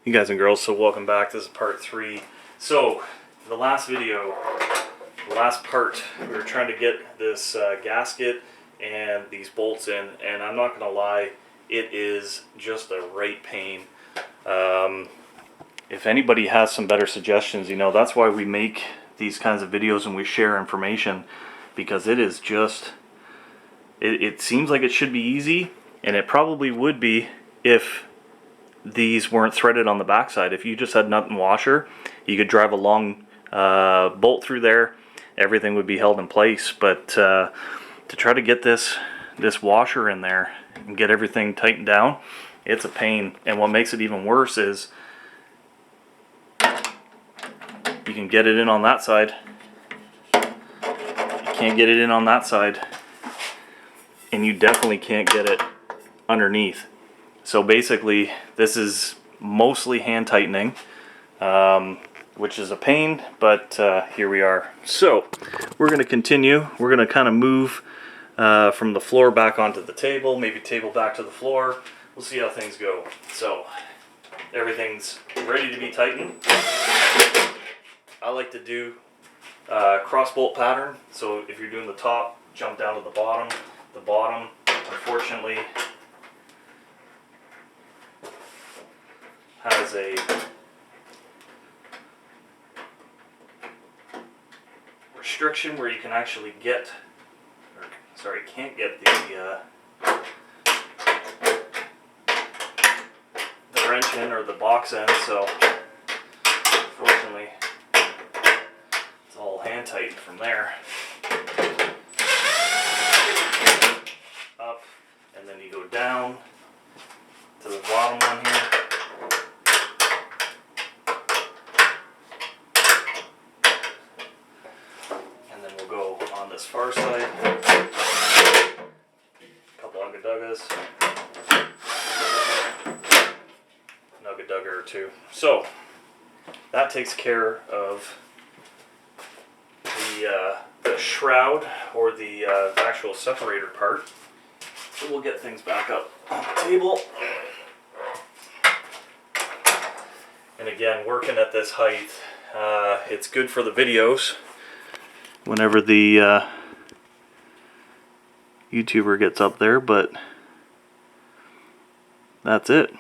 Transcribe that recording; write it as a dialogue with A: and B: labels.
A: You guys and girls, so welcome back. This is part 3. So, the last video, the last part, we were trying to get this gasket and these bolts in, and I'm not going to lie, it is just a right pain. If anybody has some better suggestions, you know, that's why we make these kinds of videos and we share information, because it is just, it seems like it should be easy, and it probably would be if these weren't threaded on the backside. If you just had nut and washer, you could drive a long bolt through there, everything would be held in place. But to try to get this washer in there and get everything tightened down, it's a pain. And what makes it even worse is you can get it in on that side, you can't get it in on that side, and you definitely can't get it underneath. So basically, this is mostly hand tightening, which is a pain, but here we are. So we're going to continue. We're going to kind of move from the floor back onto the table, maybe table back to the floor. We'll see how things go. So everything's ready to be tightened. I like to do cross bolt pattern. So if you're doing the top, jump down to the bottom. The bottom, unfortunately, has a restriction where you can actually get, or sorry, can't get the wrench in or the box in. So unfortunately, it's all hand tightened from there. Up, and then you go down to the bottom one here. On this far side, a couple ugga-duggas, an ugga-dugger or two. So that takes care of the shroud, or the actual separator part. So we'll get things back up on the table. And again, working at this height, it's good for the videos whenever the YouTuber gets up there, but that's it.